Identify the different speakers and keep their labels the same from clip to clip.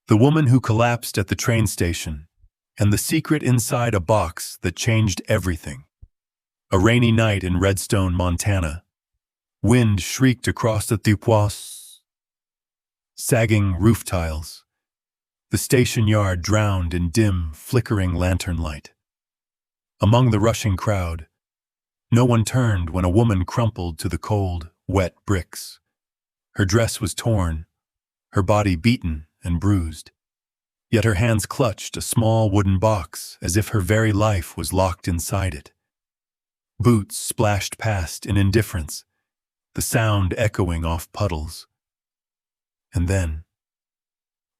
Speaker 1: The woman who collapsed at the train station, and the secret inside a box that changed everything. A rainy night in Redstone, Montana. Wind shrieked across the Dupois, sagging roof tiles. The station yard drowned in dim, flickering lantern light. Among the rushing crowd, no one turned when a woman crumpled to the cold, wet bricks. Her dress was torn, her body beaten and bruised. Yet her hands clutched a small wooden box as if her very life was locked inside it. Boots splashed past in indifference, the sound echoing off puddles. And then,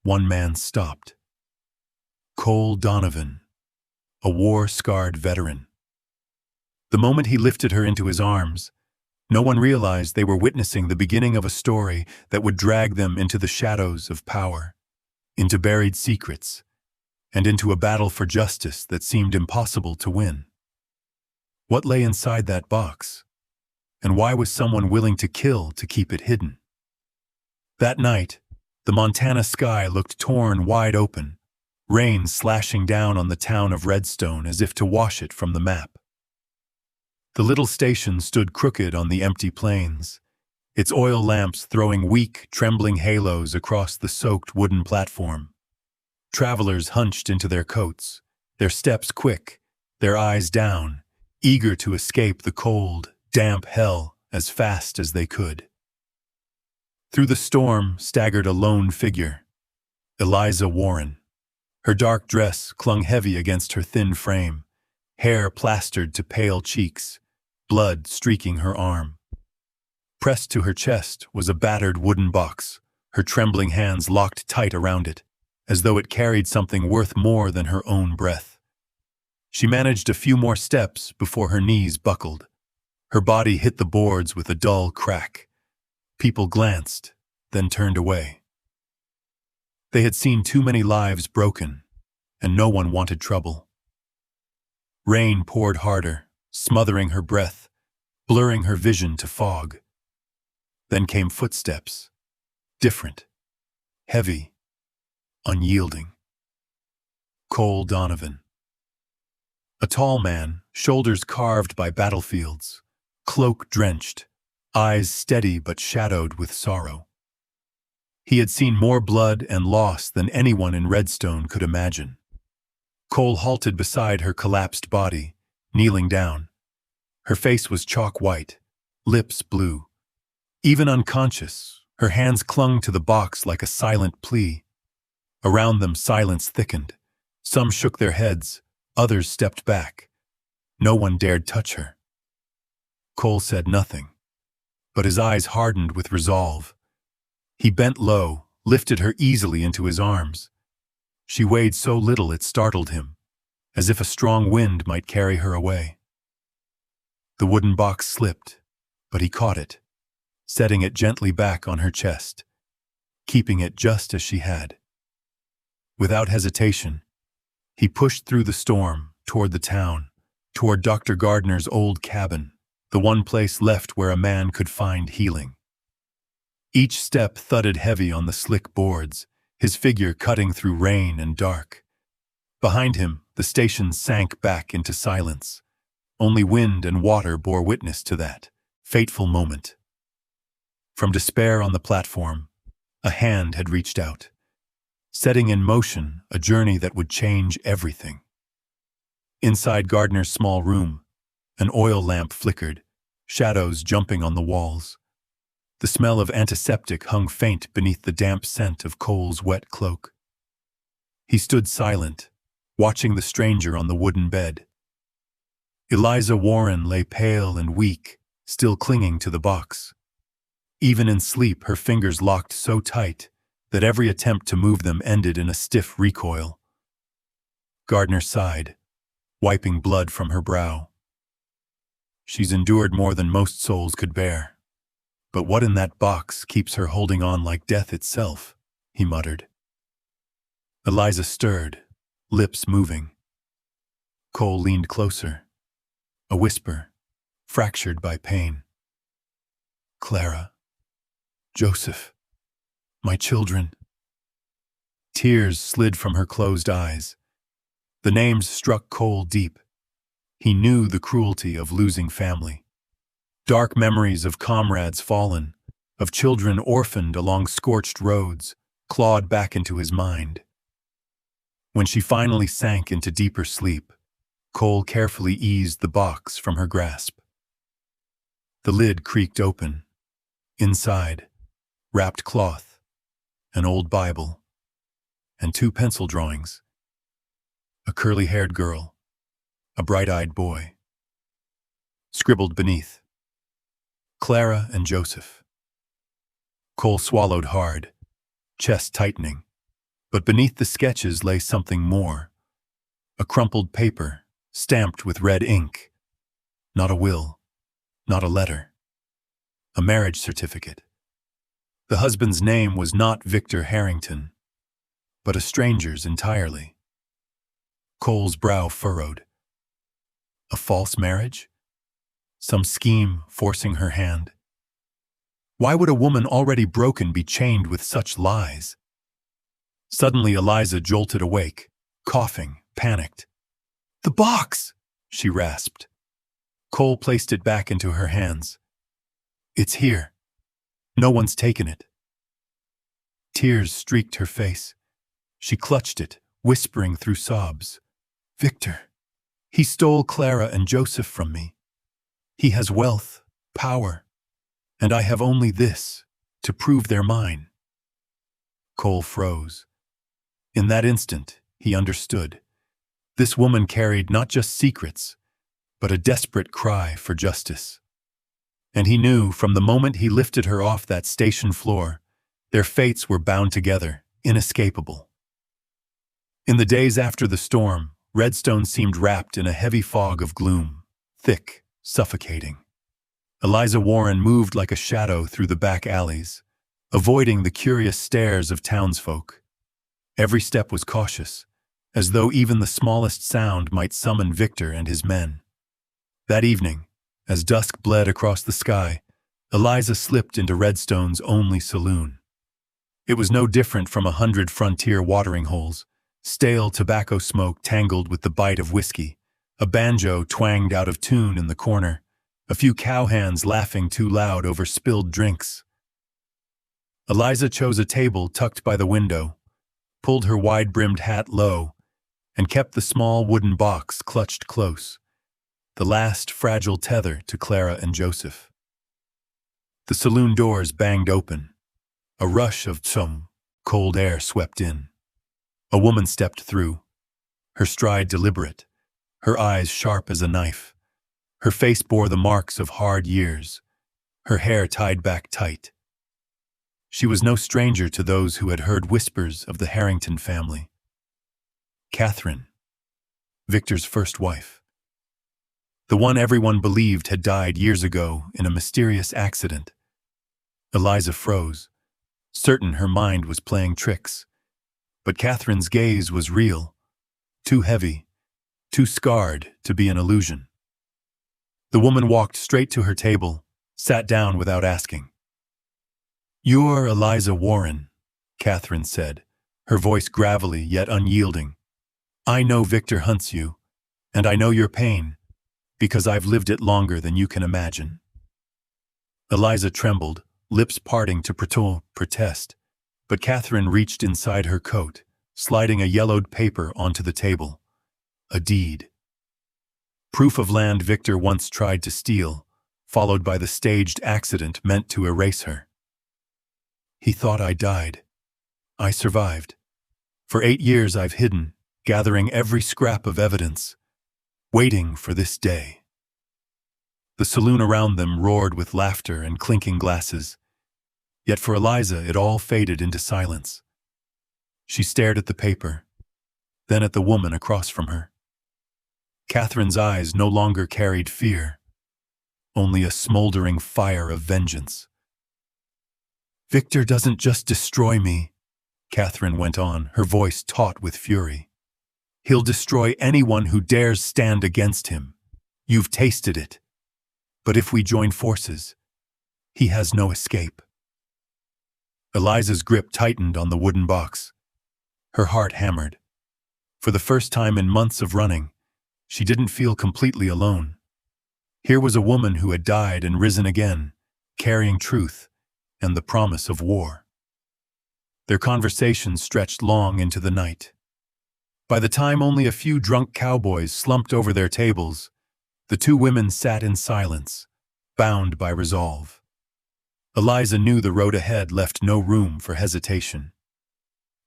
Speaker 1: one man stopped. Cole Donovan, a war-scarred veteran. The moment he lifted her into his arms, no one realized they were witnessing the beginning of a story that would drag them into the shadows of power, into buried secrets, and into a battle for justice that seemed impossible to win. What lay inside that box? And why was someone willing to kill to keep it hidden? That night, the Montana sky looked torn wide open, rain slashing down on the town of Redstone as if to wash it from the map. The little station stood crooked on the empty plains, its oil lamps throwing weak, trembling halos across the soaked wooden platform. Travelers hunched into their coats, their steps quick, their eyes down, eager to escape the cold, damp hell as fast as they could. Through the storm staggered a lone figure, Eliza Warren. Her dark dress clung heavy against her thin frame, hair plastered to pale cheeks, blood streaking her arm. Pressed to her chest was a battered wooden box, her trembling hands locked tight around it, as though it carried something worth more than her own breath. She managed a few more steps before her knees buckled. Her body hit the boards with a dull crack. People glanced, then turned away. They had seen too many lives broken, and no one wanted trouble. Rain poured harder, smothering her breath, blurring her vision to fog. Then came footsteps, different, heavy, unyielding. Cole Donovan. A tall man, shoulders carved by battlefields, cloak drenched, eyes steady but shadowed with sorrow. He had seen more blood and loss than anyone in Redstone could imagine. Cole halted beside her collapsed body, kneeling down. Her face was chalk white, lips blue. Even unconscious, her hands clung to the box like a silent plea. Around them silence thickened. Some shook their heads, others stepped back. No one dared touch her. Cole said nothing, but his eyes hardened with resolve. He bent low, lifted her easily into his arms. She weighed so little it startled him, as if a strong wind might carry her away. The wooden box slipped, but he caught it, setting it gently back on her chest, keeping it just as she had. Without hesitation, he pushed through the storm, toward the town, toward Dr. Gardner's old cabin, the one place left where a man could find healing. Each step thudded heavy on the slick boards, his figure cutting through rain and dark. Behind him, the station sank back into silence. Only wind and water bore witness to that fateful moment. From despair on the platform, a hand had reached out, setting in motion a journey that would change everything. Inside Gardner's small room, an oil lamp flickered, shadows jumping on the walls. The smell of antiseptic hung faint beneath the damp scent of Cole's wet cloak. He stood silent, watching the stranger on the wooden bed. Eliza Warren lay pale and weak, still clinging to the box. Even in sleep, her fingers locked so tight that every attempt to move them ended in a stiff recoil. Gardner sighed, wiping blood from her brow. She's endured more than most souls could bear. But what in that box keeps her holding on like death itself? He muttered. Eliza stirred, lips moving. Cole leaned closer. A whisper, fractured by pain. Clara. Joseph. My children. Tears slid from her closed eyes. The names struck Cole deep. He knew the cruelty of losing family. Dark memories of comrades fallen, of children orphaned along scorched roads, clawed back into his mind. When she finally sank into deeper sleep, Cole carefully eased the box from her grasp. The lid creaked open. Inside, wrapped cloth, an old Bible, and 2 pencil drawings. A curly-haired girl, a bright-eyed boy. Scribbled beneath, Clara and Joseph. Cole swallowed hard, chest tightening, but beneath the sketches lay something more. A crumpled paper, stamped with red ink. Not a will, not a letter. A marriage certificate. The husband's name was not Victor Harrington, but a stranger's entirely. Cole's brow furrowed. A false marriage? Some scheme forcing her hand? Why would a woman already broken be chained with such lies? Suddenly Eliza jolted awake, coughing, panicked. "The box!" she rasped. Cole placed it back into her hands. "It's here. No one's taken it." Tears streaked her face. She clutched it, whispering through sobs. "Victor, he stole Clara and Joseph from me. He has wealth, power, and I have only this, to prove they're mine." Cole froze. In that instant, he understood. This woman carried not just secrets, but a desperate cry for justice. And he knew from the moment he lifted her off that station floor, their fates were bound together, inescapable. In the days after the storm, Redstone seemed wrapped in a heavy fog of gloom, thick, suffocating. Eliza Warren moved like a shadow through the back alleys, avoiding the curious stares of townsfolk. Every step was cautious, as though even the smallest sound might summon Victor and his men. That evening, as dusk bled across the sky, Eliza slipped into Redstone's only saloon. It was no different from 100 frontier watering holes. Stale tobacco smoke tangled with the bite of whiskey, a banjo twanged out of tune in the corner, a few cowhands laughing too loud over spilled drinks. Eliza chose a table tucked by the window, pulled her wide-brimmed hat low, and kept the small wooden box clutched close, the last fragile tether to Clara and Joseph. The saloon doors banged open. A rush of cold air swept in. A woman stepped through, her stride deliberate, her eyes sharp as a knife. Her face bore the marks of hard years, her hair tied back tight. She was no stranger to those who had heard whispers of the Harrington family. Catherine, Victor's first wife. The one everyone believed had died years ago in a mysterious accident. Eliza froze, certain her mind was playing tricks. But Catherine's gaze was real, too heavy, too scarred to be an illusion. The woman walked straight to her table, sat down without asking. "You're Eliza Warren," Catherine said, her voice gravelly yet unyielding. "I know Victor hunts you, and I know your pain, because I've lived it longer than you can imagine." Eliza trembled, lips parting to protest. But Catherine reached inside her coat, sliding a yellowed paper onto the table. A deed. Proof of land Victor once tried to steal, followed by the staged accident meant to erase her. "He thought I died. I survived. For 8 years I've hidden, gathering every scrap of evidence, waiting for this day." The saloon around them roared with laughter and clinking glasses. Yet for Eliza, it all faded into silence. She stared at the paper, then at the woman across from her. Catherine's eyes no longer carried fear, only a smoldering fire of vengeance. "Victor doesn't just destroy me," Catherine went on, her voice taut with fury. "He'll destroy anyone who dares stand against him. You've tasted it. But if we join forces, he has no escape." Eliza's grip tightened on the wooden box. Her heart hammered. For the first time in months of running, she didn't feel completely alone. Here was a woman who had died and risen again, carrying truth and the promise of war. Their conversations stretched long into the night. By the time only a few drunk cowboys slumped over their tables, the two women sat in silence, bound by resolve. Eliza knew the road ahead left no room for hesitation.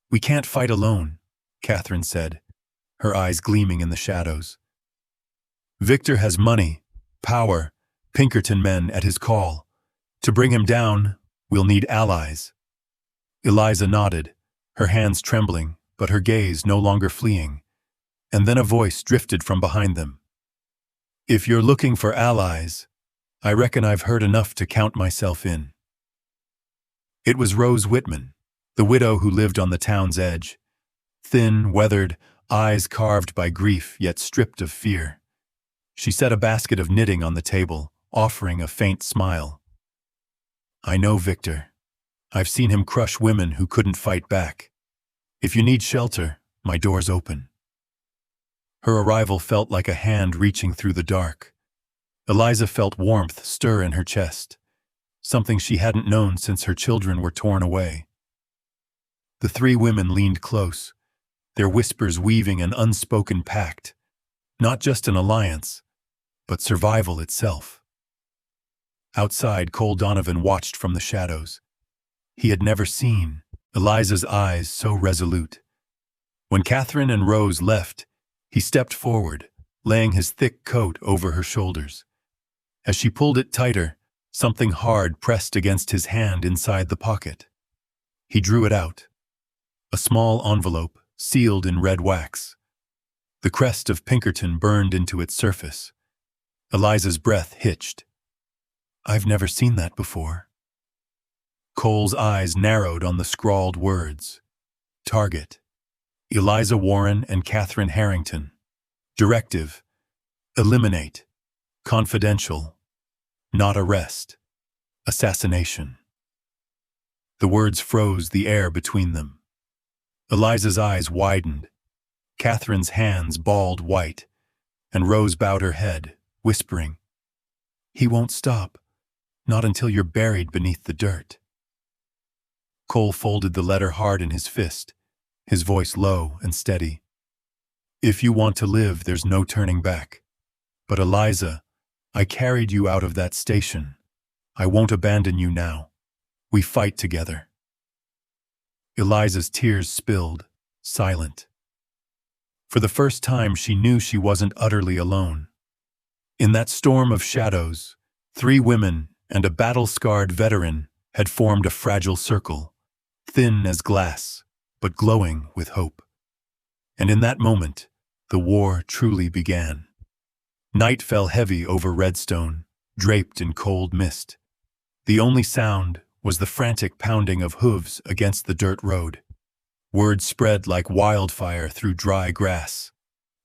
Speaker 1: "We can't fight alone," Catherine said, her eyes gleaming in the shadows. "Victor has money, power, Pinkerton men at his call. To bring him down, we'll need allies." Eliza nodded, her hands trembling, but her gaze no longer fleeing. And then a voice drifted from behind them. "If you're looking for allies, I reckon I've heard enough to count myself in." It was Rose Whitman, the widow who lived on the town's edge. Thin, weathered, eyes carved by grief yet stripped of fear. She set a basket of knitting on the table, offering a faint smile. "I know Victor. I've seen him crush women who couldn't fight back. If you need shelter, my door's open." Her arrival felt like a hand reaching through the dark. Eliza felt warmth stir in her chest, something she hadn't known since her children were torn away. The three women leaned close, their whispers weaving an unspoken pact, not just an alliance, but survival itself. Outside, Cole Donovan watched from the shadows. He had never seen Eliza's eyes so resolute. When Catherine and Rose left, he stepped forward, laying his thick coat over her shoulders. As she pulled it tighter, something hard pressed against his hand inside the pocket. He drew it out. A small envelope, sealed in red wax. The crest of Pinkerton burned into its surface. Eliza's breath hitched. "I've never seen that before." Cole's eyes narrowed on the scrawled words. Target: Eliza Warren and Catherine Harrington. Directive: eliminate. Confidential: not arrest. Assassination. The words froze the air between them. Eliza's eyes widened. Catherine's hands balled white, and Rose bowed her head, whispering, "He won't stop, not until you're buried beneath the dirt." Cole folded the letter hard in his fist, his voice low and steady. "If you want to live, there's no turning back. But Eliza, I carried you out of that station. I won't abandon you now. We fight together." Eliza's tears spilled, silent. For the first time, she knew she wasn't utterly alone. In that storm of shadows, three women and a battle-scarred veteran had formed a fragile circle, thin as glass, but glowing with hope. And in that moment, the war truly began. Night fell heavy over Redstone, draped in cold mist. The only sound was the frantic pounding of hooves against the dirt road. Word spread like wildfire through dry grass.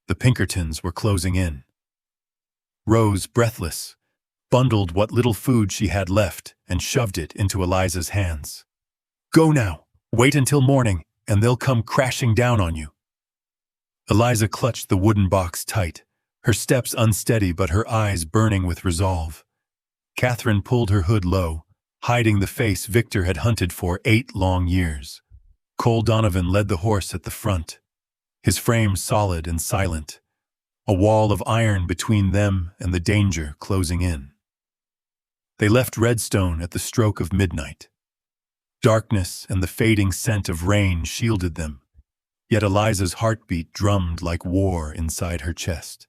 Speaker 1: The Pinkertons were closing in. Rose, breathless, bundled what little food she had left and shoved it into Eliza's hands. "Go now. Wait until morning, and they'll come crashing down on you." Eliza clutched the wooden box tight, her steps unsteady but her eyes burning with resolve. Catherine pulled her hood low, hiding the face Victor had hunted for 8 long years. Cole Donovan led the horse at the front, his frame solid and silent, a wall of iron between them and the danger closing in. They left Redstone at the stroke of midnight. Darkness and the fading scent of rain shielded them, yet Eliza's heartbeat drummed like war inside her chest.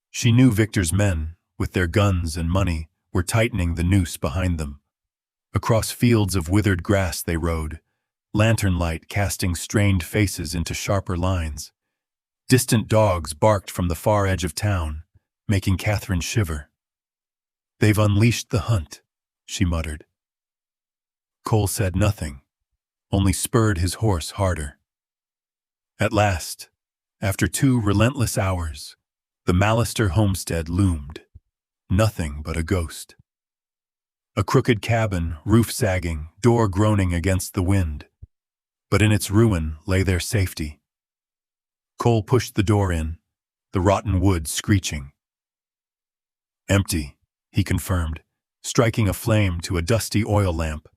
Speaker 1: She knew Victor's men, with their guns and money, were tightening the noose behind them. Across fields of withered grass they rode, lantern light casting strained faces into sharper lines. Distant dogs barked from the far edge of town, making Catherine shiver. "They've unleashed the hunt," she muttered. Cole said nothing, only spurred his horse harder. At last, after 2 relentless hours, the Mallister homestead loomed, nothing but a ghost. A crooked cabin, roof sagging, door groaning against the wind. but in its ruin lay their safety. Cole pushed the door in, the rotten wood screeching. "Empty," he confirmed, striking a flame to a dusty oil lamp.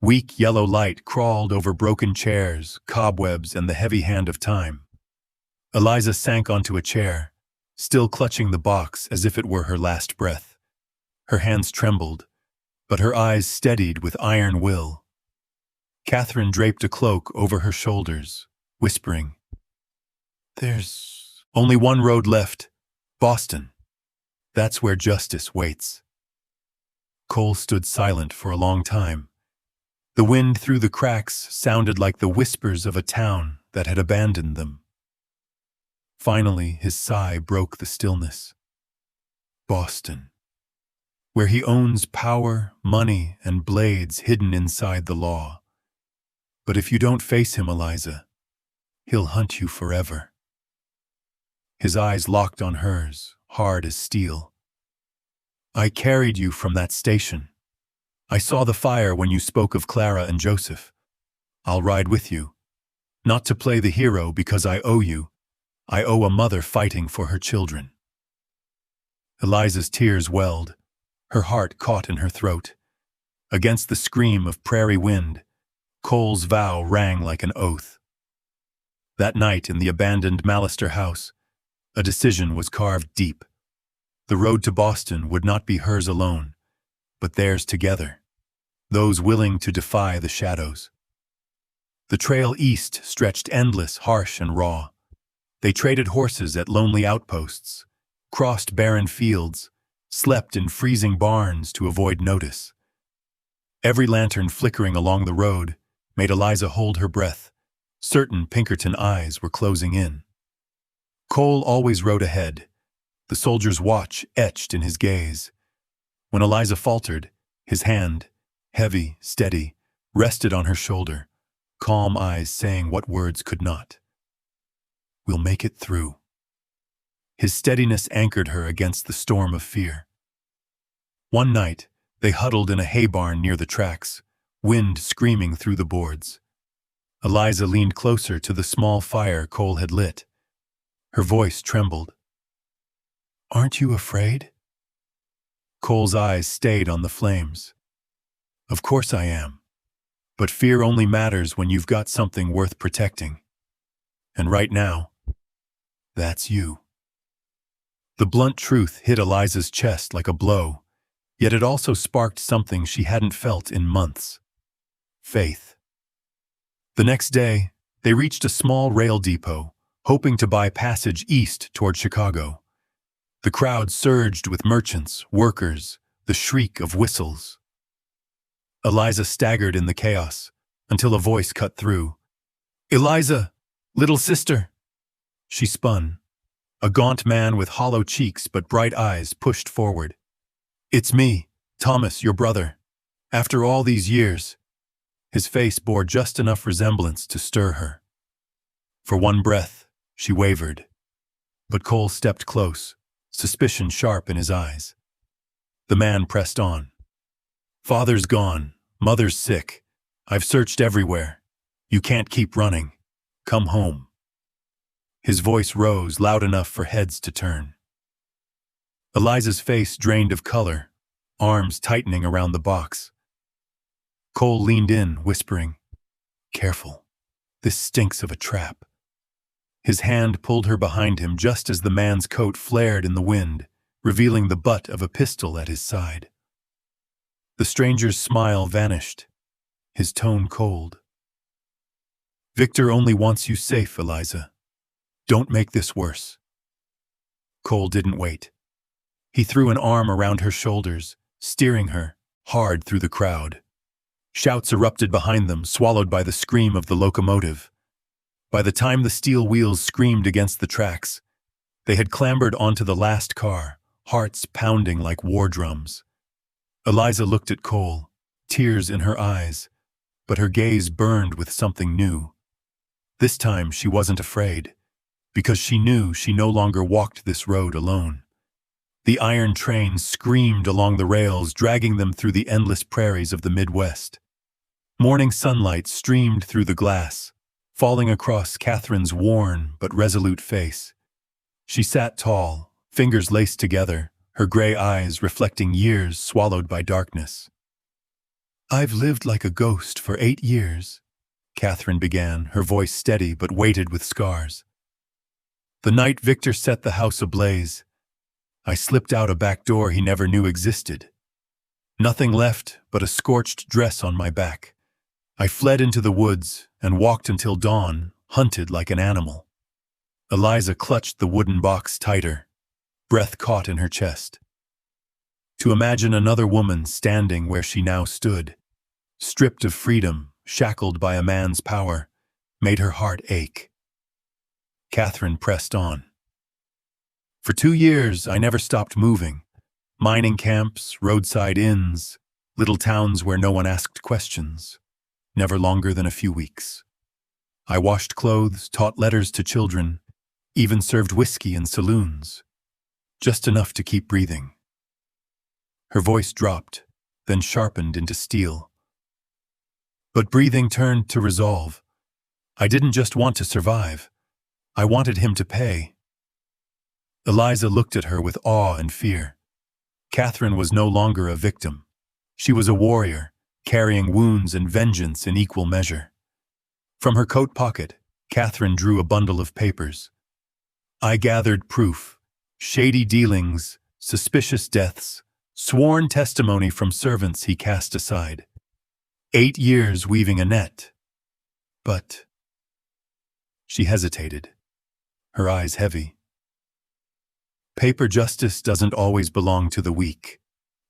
Speaker 1: Weak yellow light crawled over broken chairs, cobwebs, and the heavy hand of time. Eliza sank onto a chair, still clutching the box as if it were her last breath. Her hands trembled, but her eyes steadied with iron will. Catherine draped a cloak over her shoulders, whispering, "There's only one road left, Boston. That's where justice waits." Cole stood silent for a long time. The wind through the cracks sounded like the whispers of a town that had abandoned them. Finally, his sigh broke the stillness. Boston, where he owns power, money, and blades hidden inside the law. But if you don't face him, Eliza, he'll hunt you forever. His eyes locked on hers, hard as steel. "I carried you from that station. I saw the fire when you spoke of Clara and Joseph. I'll ride with you. Not to play the hero because I owe you. I owe a mother fighting for her children." Eliza's tears welled, her heart caught in her throat. Against the scream of prairie wind, Cole's vow rang like an oath. That night in the abandoned Mallister house, a decision was carved deep. The road to Boston would not be hers alone, but theirs together, those willing to defy the shadows. The trail east stretched endless, harsh, and raw. They traded horses at lonely outposts, crossed barren fields, slept in freezing barns to avoid notice. Every lantern flickering along the road made Eliza hold her breath, certain Pinkerton eyes were closing in. Cole always rode ahead, the soldier's watch etched in his gaze. When Eliza faltered, his hand, heavy, steady, rested on her shoulder, calm eyes saying what words could not. "We'll make it through." His steadiness anchored her against the storm of fear. One night, they huddled in a hay barn near the tracks, wind screaming through the boards. Eliza leaned closer to the small fire Cole had lit. Her voice trembled. "Aren't you afraid?" Cole's eyes stayed on the flames. "Of course I am. But fear only matters when you've got something worth protecting. And right now, that's you." The blunt truth hit Eliza's chest like a blow, yet it also sparked something she hadn't felt in months. Faith. The next day, they reached a small rail depot, hoping to buy passage east toward Chicago. The crowd surged with merchants, workers, the shriek of whistles. Eliza staggered in the chaos, until a voice cut through. "Eliza, little sister!" She spun. A gaunt man with hollow cheeks but bright eyes pushed forward. "It's me, Thomas, your brother. After all these years." His face bore just enough resemblance to stir her. For one breath, she wavered. But Cole stepped close, suspicion sharp in his eyes. The man pressed on. "Father's gone, mother's sick. I've searched everywhere. You can't keep running. Come home." His voice rose loud enough for heads to turn. Eliza's face drained of color, arms tightening around the box. Cole leaned in, whispering, "Careful. This stinks of a trap." His hand pulled her behind him just as the man's coat flared in the wind, revealing the butt of a pistol at his side. The stranger's smile vanished, his tone cold. "Victor only wants you safe, Eliza. Don't make this worse." Cole didn't wait. He threw an arm around her shoulders, steering her, hard through the crowd. Shouts erupted behind them, swallowed by the scream of the locomotive. By the time the steel wheels screamed against the tracks, they had clambered onto the last car, hearts pounding like war drums. Eliza looked at Cole, tears in her eyes, but her gaze burned with something new. This time she wasn't afraid, because she knew she no longer walked this road alone. The iron train screamed along the rails, dragging them through the endless prairies of the Midwest. Morning sunlight streamed through the glass, falling across Catherine's worn but resolute face. She sat tall, fingers laced together, her gray eyes reflecting years swallowed by darkness. "I've lived like a ghost for 8 years," Catherine began, her voice steady but weighted with scars. "The night Victor set the house ablaze, I slipped out a back door he never knew existed. Nothing left but a scorched dress on my back. I fled into the woods and walked until dawn, hunted like an animal." Eliza clutched the wooden box tighter, breath caught in her chest. To imagine another woman standing where she now stood, stripped of freedom, shackled by a man's power, made her heart ache. Catherine pressed on. "For 2 years, I never stopped moving. Mining camps, roadside inns, little towns where no one asked questions. Never longer than a few weeks. I washed clothes, taught letters to children, even served whiskey in saloons. Just enough to keep breathing." Her voice dropped, then sharpened into steel. "But breathing turned to resolve. I didn't just want to survive. I wanted him to pay." Eliza looked at her with awe and fear. Catherine was no longer a victim. She was a warrior, carrying wounds and vengeance in equal measure. From her coat pocket, Catherine drew a bundle of papers. "I gathered proof, shady dealings, suspicious deaths, sworn testimony from servants he cast aside. 8 years weaving a net. But—" She hesitated, her eyes heavy. "Paper justice doesn't always belong to the weak.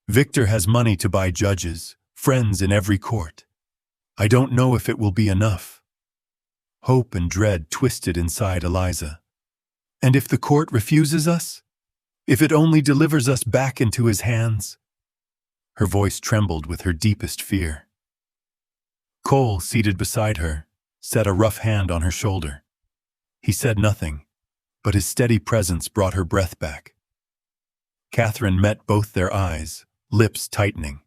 Speaker 1: Victor has money to buy judges, friends in every court. I don't know if it will be enough." Hope and dread twisted inside Eliza. "And if the court refuses us? If it only delivers us back into his hands?" Her voice trembled with her deepest fear. Cole, seated beside her, set a rough hand on her shoulder. He said nothing, but his steady presence brought her breath back. Catherine met both their eyes, lips tightening.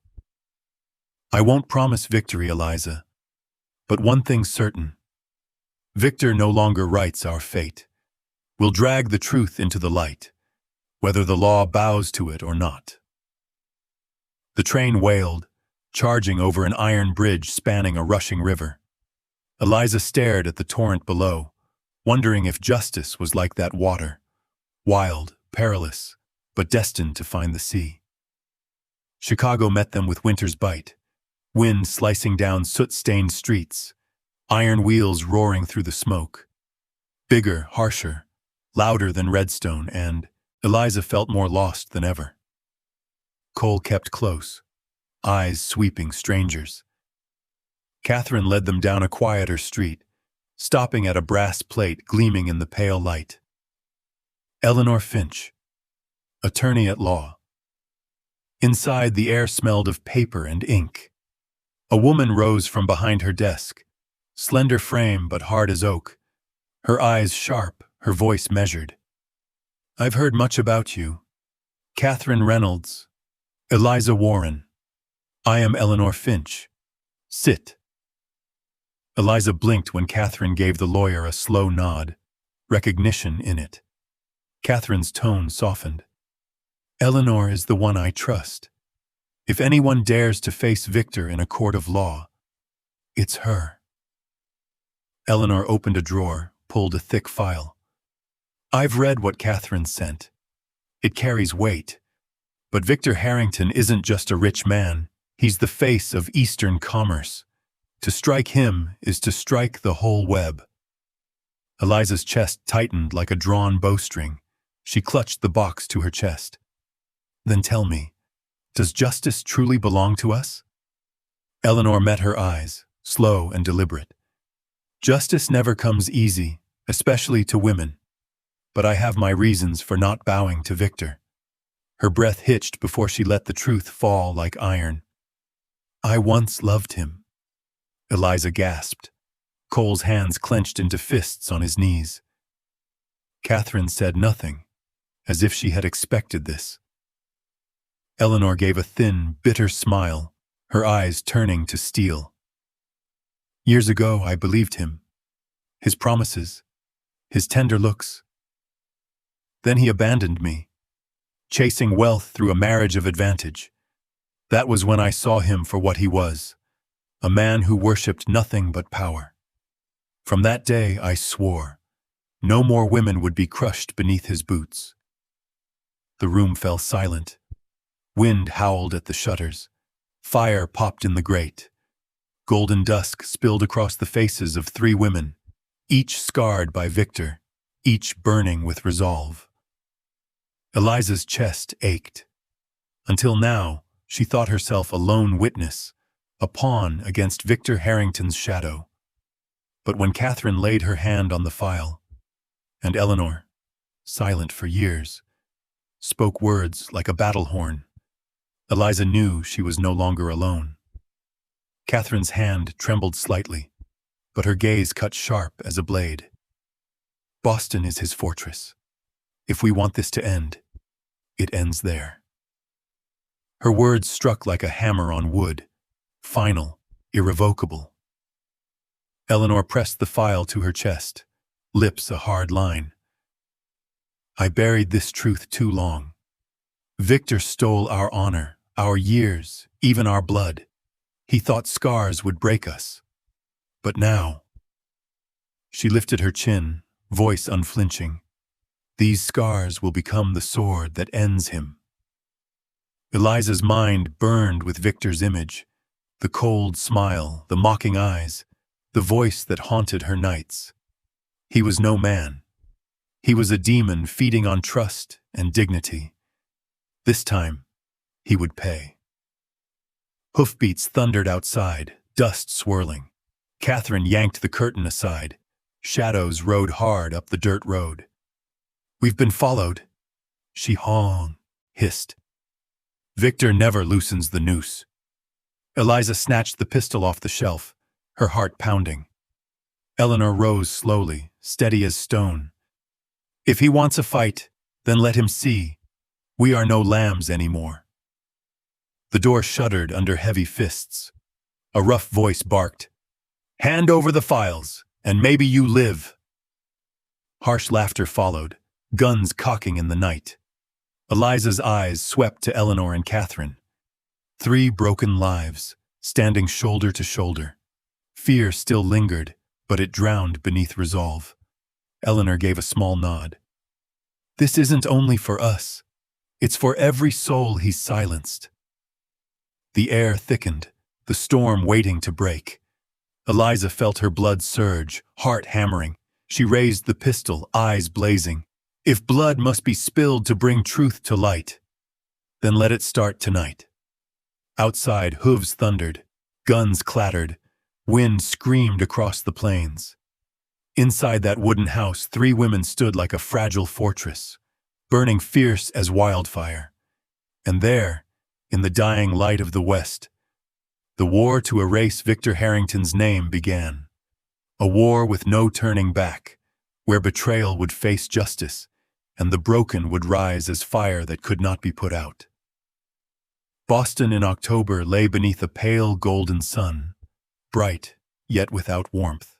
Speaker 1: "I won't promise victory, Eliza, but one thing's certain. Victor no longer writes our fate. We'll drag the truth into the light, whether the law bows to it or not." The train wailed, charging over an iron bridge spanning a rushing river. Eliza stared at the torrent below, wondering if justice was like that water, wild, perilous, but destined to find the sea. Chicago met them with winter's bite, wind slicing down soot-stained streets, iron wheels roaring through the smoke. Bigger, harsher, louder than Redstone, and Eliza felt more lost than ever. Cole kept close, eyes sweeping strangers. Catherine led them down a quieter street, stopping at a brass plate gleaming in the pale light. Eleanor Finch, attorney at law. Inside, the air smelled of paper and ink. A woman rose from behind her desk, slender frame but hard as oak, her eyes sharp, her voice measured. "I've heard much about you. Catherine Reynolds, Eliza Warren. I am Eleanor Finch. Sit." Eliza blinked when Catherine gave the lawyer a slow nod, recognition in it. Catherine's tone softened. "Eleanor is the one I trust. If anyone dares to face Victor in a court of law, it's her." Eleanor opened a drawer, pulled a thick file. "I've read what Catherine sent. It carries weight. But Victor Harrington isn't just a rich man. He's the face of Eastern commerce. To strike him is to strike the whole web." Eliza's chest tightened like a drawn bowstring. She clutched the box to her chest. "Then tell me, does justice truly belong to us?" Eleanor met her eyes, slow and deliberate. "Justice never comes easy, especially to women. But I have my reasons for not bowing to Victor." Her breath hitched before she let the truth fall like iron. "I once loved him." Eliza gasped. Cole's hands clenched into fists on his knees. Catherine said nothing, as if she had expected this. Eleanor gave a thin, bitter smile, her eyes turning to steel. Years ago, I believed him, his promises, his tender looks. Then he abandoned me, chasing wealth through a marriage of advantage. That was when I saw him for what he was, a man who worshipped nothing but power. From that day, I swore, no more women would be crushed beneath his boots. The room fell silent. Wind howled at the shutters. Fire popped in the grate. Golden dusk spilled across the faces of 3 women, each scarred by Victor, each burning with resolve. Eliza's chest ached. Until now, she thought herself a lone witness, a pawn against Victor Harrington's shadow. But when Catherine laid her hand on the file, and Eleanor, silent for years, spoke words like a battle horn, Eliza knew she was no longer alone. Catherine's hand trembled slightly, but her gaze cut sharp as a blade. Boston is his fortress. If we want this to end, it ends there. Her words struck like a hammer on wood, final, irrevocable. Eleanor pressed the file to her chest, lips a hard line. I buried this truth too long. Victor stole our honor, our years, even our blood. He thought scars would break us. But now... She lifted her chin, voice unflinching. These scars will become the sword that ends him. Eliza's mind burned with Victor's image, the cold smile, the mocking eyes, the voice that haunted her nights. He was no man. He was a demon feeding on trust and dignity. This time, he would pay. Hoofbeats thundered outside, dust swirling. Catherine yanked the curtain aside. Shadows rode hard up the dirt road. We've been followed, she hissed. Victor never loosens the noose. Eliza snatched the pistol off the shelf, her heart pounding. Eleanor rose slowly, steady as stone. If he wants a fight, then let him see. We are no lambs anymore. The door shuddered under heavy fists. A rough voice barked, "Hand over the files, and maybe you live." Harsh laughter followed, guns cocking in the night. Eliza's eyes swept to Eleanor and Catherine. 3 broken lives, standing shoulder to shoulder. Fear still lingered, but it drowned beneath resolve. Eleanor gave a small nod. This isn't only for us. It's for every soul he's silenced. The air thickened, the storm waiting to break. Eliza felt her blood surge, heart hammering. She raised the pistol, eyes blazing. If blood must be spilled to bring truth to light, then let it start tonight. Outside, hooves thundered, guns clattered, wind screamed across the plains. Inside that wooden house, 3 women stood like a fragile fortress, burning fierce as wildfire. And there, in the dying light of the West, the war to erase Victor Harrington's name began. A war with no turning back, where betrayal would face justice, and the broken would rise as fire that could not be put out. Boston in October lay beneath a pale golden sun, bright, yet without warmth.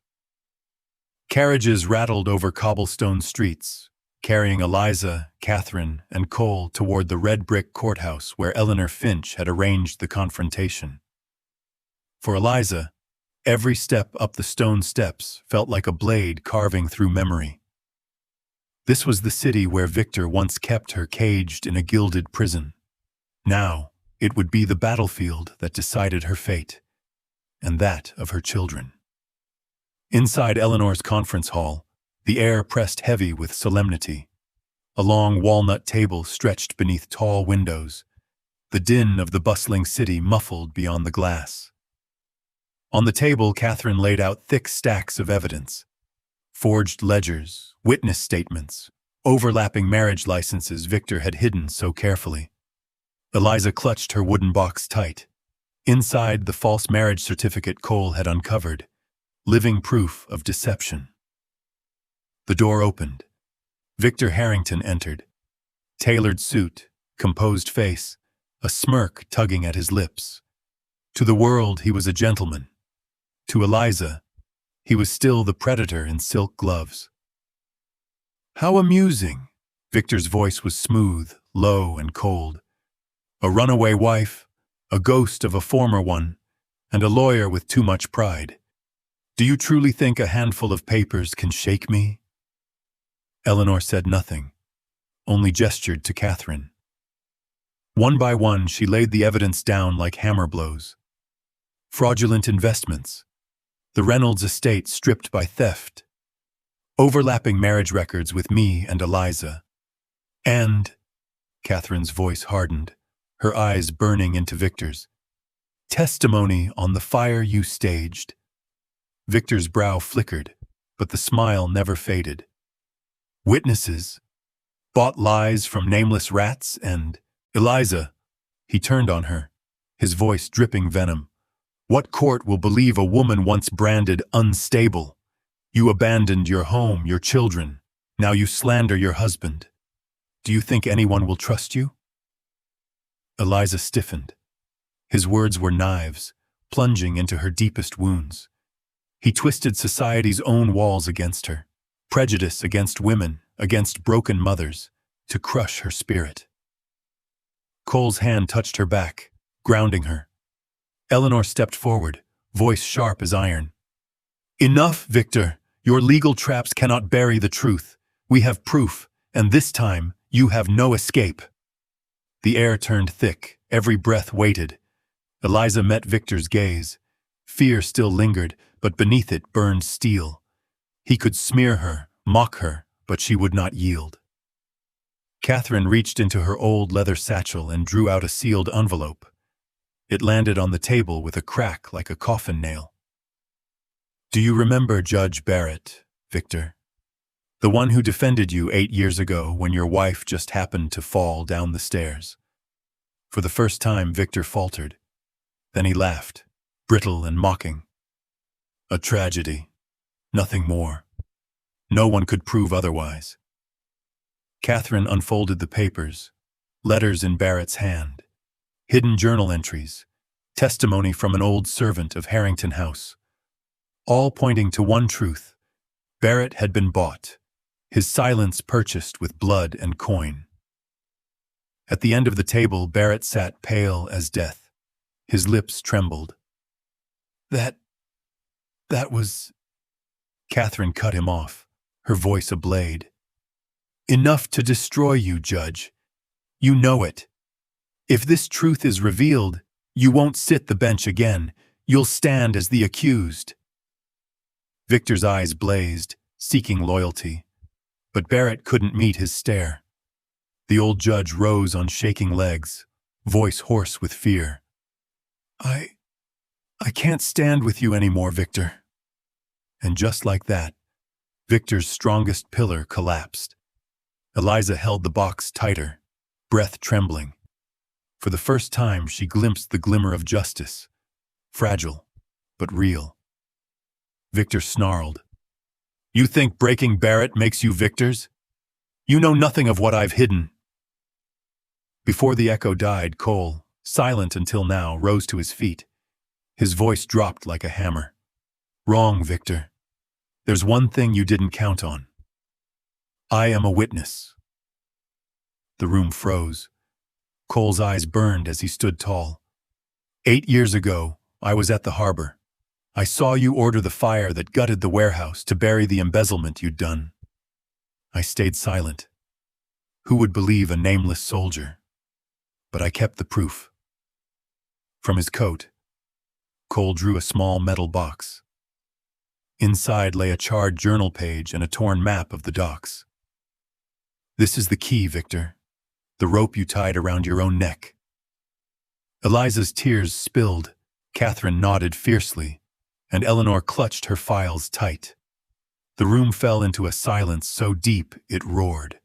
Speaker 1: Carriages rattled over cobblestone streets, carrying Eliza, Catherine, and Cole toward the red brick courthouse where Eleanor Finch had arranged the confrontation. For Eliza, every step up the stone steps felt like a blade carving through memory. This was the city where Victor once kept her caged in a gilded prison. Now, it would be the battlefield that decided her fate, and that of her children. Inside Eleanor's conference hall, the air pressed heavy with solemnity. A long walnut table stretched beneath tall windows, the din of the bustling city muffled beyond the glass. On the table, Catherine laid out thick stacks of evidence. Forged ledgers, witness statements, overlapping marriage licenses Victor had hidden so carefully. Eliza clutched her wooden box tight. Inside, the false marriage certificate Cole had uncovered, living proof of deception. The door opened. Victor Harrington entered. Tailored suit, composed face, a smirk tugging at his lips. To the world, he was a gentleman. To Eliza, he was still the predator in silk gloves. How amusing! Victor's voice was smooth, low, and cold. A runaway wife, a ghost of a former one, and a lawyer with too much pride. Do you truly think a handful of papers can shake me? Eleanor said nothing, only gestured to Catherine. One by one, she laid the evidence down like hammer blows. Fraudulent investments, the Reynolds estate stripped by theft, overlapping marriage records with me and Eliza. And, Catherine's voice hardened, her eyes burning into Victor's, testimony on the fire you staged. Victor's brow flickered, but the smile never faded. Witnesses, bought lies from nameless rats, and Eliza, he turned on her, his voice dripping venom. What court will believe a woman once branded unstable? You abandoned your home, your children. Now you slander your husband. Do you think anyone will trust you? Eliza stiffened. His words were knives, plunging into her deepest wounds. He twisted society's own walls against her, prejudice against women, against broken mothers, to crush her spirit. Cole's hand touched her back, grounding her. Eleanor stepped forward, voice sharp as iron. Enough, Victor. Your legal traps cannot bury the truth. We have proof, and this time you have no escape. The air turned thick, every breath weighted. Eliza met Victor's gaze. Fear still lingered, but beneath it burned steel. He could smear her, mock her, but she would not yield. Catherine reached into her old leather satchel and drew out a sealed envelope. It landed on the table with a crack like a coffin nail. Do you remember Judge Barrett, Victor? The one who defended you 8 years ago when your wife just happened to fall down the stairs. For the first time, Victor faltered. Then he laughed, brittle and mocking. A tragedy. Nothing more. No one could prove otherwise. Catherine unfolded the papers, letters in Barrett's hand, hidden journal entries, testimony from an old servant of Harrington House, all pointing to one truth. Barrett had been bought, his silence purchased with blood and coin. At the end of the table, Barrett sat pale as death. His lips trembled. That was... Catherine cut him off, her voice a blade. Enough to destroy you, Judge. You know it. If this truth is revealed, you won't sit the bench again. You'll stand as the accused. Victor's eyes blazed, seeking loyalty. But Barrett couldn't meet his stare. The old judge rose on shaking legs, voice hoarse with fear. I can't stand with you anymore, Victor. And just like that, Victor's strongest pillar collapsed. Eliza held the box tighter, breath trembling. For the first time, she glimpsed the glimmer of justice, fragile, but real. Victor snarled. You think breaking Barrett makes you victors? You know nothing of what I've hidden. Before the echo died, Cole, silent until now, rose to his feet. His voice dropped like a hammer. Wrong, Victor. There's one thing you didn't count on. I am a witness. The room froze. Cole's eyes burned as he stood tall. 8 years ago, I was at the harbor. I saw you order the fire that gutted the warehouse to bury the embezzlement you'd done. I stayed silent. Who would believe a nameless soldier? But I kept the proof. From his coat, Cole drew a small metal box. Inside lay a charred journal page and a torn map of the docks. This is the key, Victor. The rope you tied around your own neck. Eliza's tears spilled. Catherine nodded fiercely, and Eleanor clutched her files tight. The room fell into a silence so deep it roared.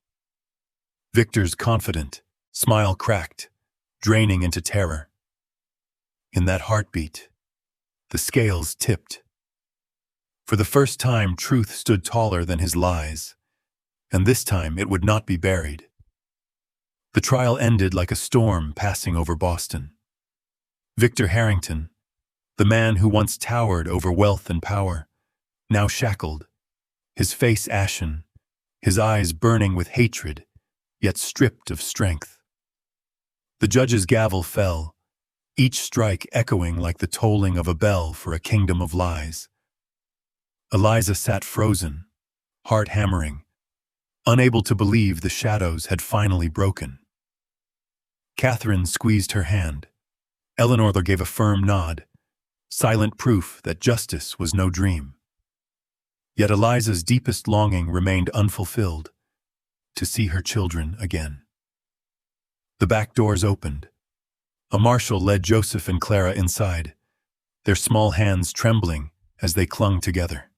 Speaker 1: Victor's confident smile cracked, draining into terror. In that heartbeat, the scales tipped. For the first time, truth stood taller than his lies, and this time it would not be buried. The trial ended like a storm passing over Boston. Victor Harrington, The man who once towered over wealth and power, now shackled, his face ashen, his eyes burning with hatred, yet stripped of strength. The judge's gavel fell, each strike echoing like the tolling of a bell for a kingdom of lies. Eliza sat frozen, heart hammering, unable to believe the shadows had finally broken. Catherine squeezed her hand. Eleanor gave a firm nod, silent proof that justice was no dream. Yet Eliza's deepest longing remained unfulfilled, to see her children again. The back doors opened. A marshal led Joseph and Clara inside, their small hands trembling as they clung together.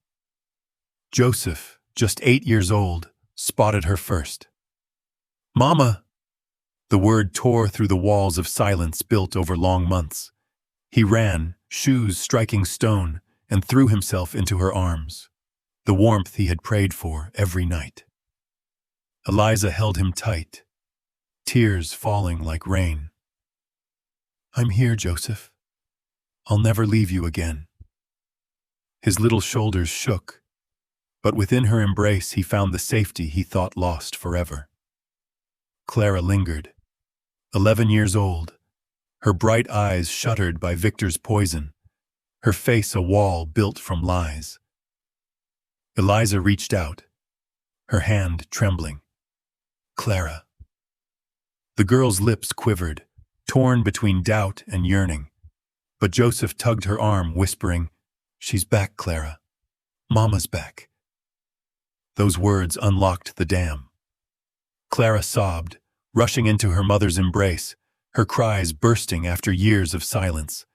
Speaker 1: Joseph, just 8 years old, spotted her first. "Mama!" The word tore through the walls of silence built over long months. He ran, shoes striking stone, and threw himself into her arms, the warmth he had prayed for every night. Eliza held him tight, tears falling like rain. "I'm here, Joseph. I'll never leave you again." His little shoulders shook, but within her embrace he found the safety he thought lost forever. Clara lingered, 11 years old, her bright eyes shuttered by Victor's poison, her face a wall built from lies. Eliza reached out, her hand trembling. "Clara." The girl's lips quivered, torn between doubt and yearning, but Joseph tugged her arm, whispering, "She's back, Clara. Mama's back." Those words unlocked the dam. Clara sobbed, rushing into her mother's embrace, her cries bursting after years of silence.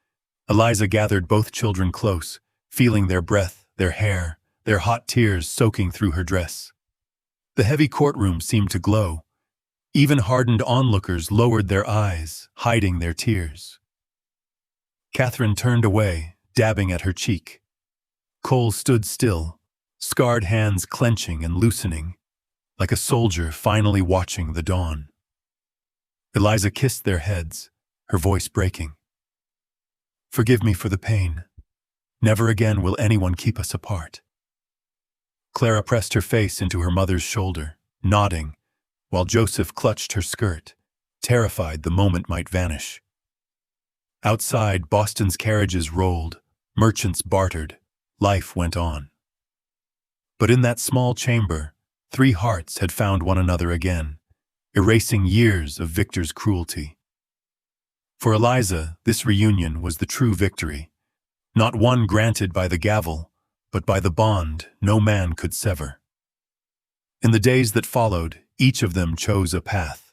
Speaker 1: Eliza gathered both children close, feeling their breath, their hair, their hot tears soaking through her dress. The heavy courtroom seemed to glow. Even hardened onlookers lowered their eyes, hiding their tears. Catherine turned away, dabbing at her cheek. Cole stood still, scarred hands clenching and loosening, like a soldier finally watching the dawn. Eliza kissed their heads, her voice breaking. "Forgive me for the pain. Never again will anyone keep us apart." Clara pressed her face into her mother's shoulder, nodding, while Joseph clutched her skirt, terrified the moment might vanish. Outside, Boston's carriages rolled, merchants bartered, life went on. But in that small chamber, 3 hearts had found one another again, erasing years of Victor's cruelty. For Eliza, this reunion was the true victory, not one granted by the gavel, but by the bond no man could sever. In the days that followed, each of them chose a path.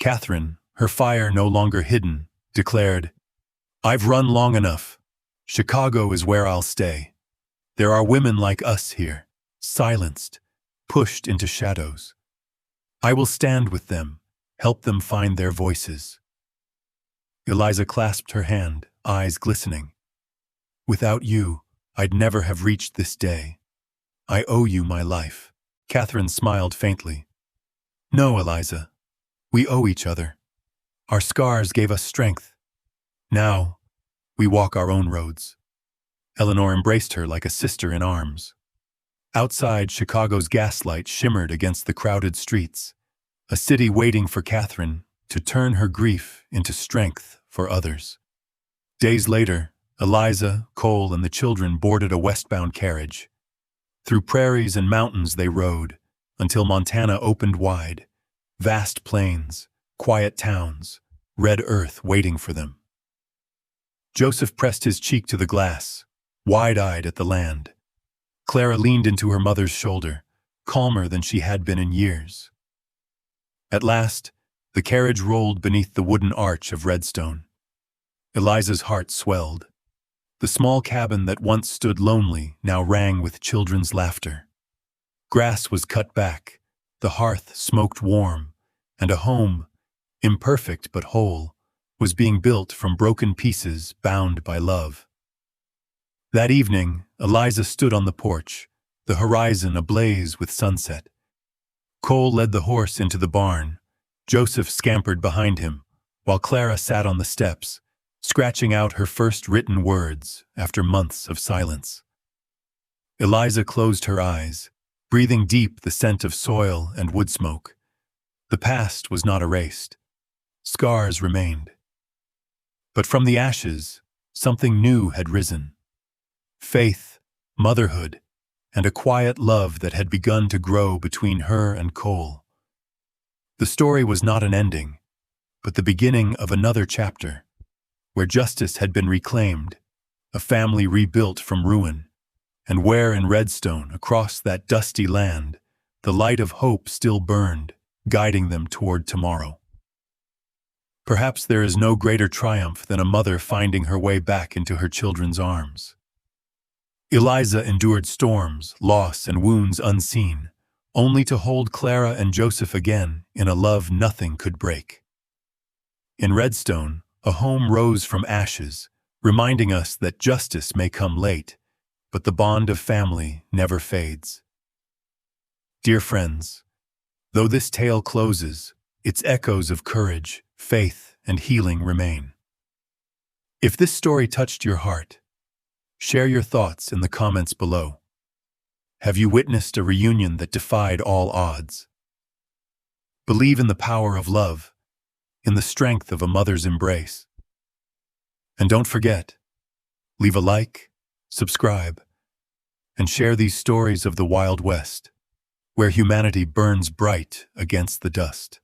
Speaker 1: Catherine, her fire no longer hidden, declared, "I've run long enough. Chicago is where I'll stay. There are women like us here, silenced, pushed into shadows. I will stand with them, help them find their voices." Eliza clasped her hand, eyes glistening. "Without you, I'd never have reached this day. I owe you my life." Catherine smiled faintly. "No, Eliza. We owe each other. Our scars gave us strength. Now, we walk our own roads." Eleanor embraced her like a sister in arms. Outside, Chicago's gaslight shimmered against the crowded streets, a city waiting for Catherine to turn her grief into strength for others. Days later, Eliza, Cole, and the children boarded a westbound carriage. Through prairies and mountains they rode, until Montana opened wide, vast plains, quiet towns, red earth waiting for them. Joseph pressed his cheek to the glass, wide-eyed at the land. Clara leaned into her mother's shoulder, calmer than she had been in years. At last, the carriage rolled beneath the wooden arch of redstone. Eliza's heart swelled. The small cabin that once stood lonely now rang with children's laughter. Grass was cut back, the hearth smoked warm, and a home, imperfect but whole, was being built from broken pieces bound by love. That evening, Eliza stood on the porch, the horizon ablaze with sunset. Cole led the horse into the barn. Joseph scampered behind him, while Clara sat on the steps, scratching out her first written words after months of silence. Eliza closed her eyes, breathing deep the scent of soil and wood smoke. The past was not erased. Scars remained. But from the ashes, something new had risen. Faith, motherhood, and a quiet love that had begun to grow between her and Cole. The story was not an ending, but the beginning of another chapter, where justice had been reclaimed, a family rebuilt from ruin, and where in Redstone, across that dusty land, the light of hope still burned, guiding them toward tomorrow. Perhaps there is no greater triumph than a mother finding her way back into her children's arms. Eliza endured storms, loss, and wounds unseen, only to hold Clara and Joseph again in a love nothing could break. In Redstone, a home rose from ashes, reminding us that justice may come late, but the bond of family never fades. Dear friends, though this tale closes, its echoes of courage, faith, and healing remain. If this story touched your heart, share your thoughts in the comments below. Have you witnessed a reunion that defied all odds? Believe in the power of love, in the strength of a mother's embrace. And don't forget, leave a like, subscribe, and share these stories of the Wild West, where humanity burns bright against the dust.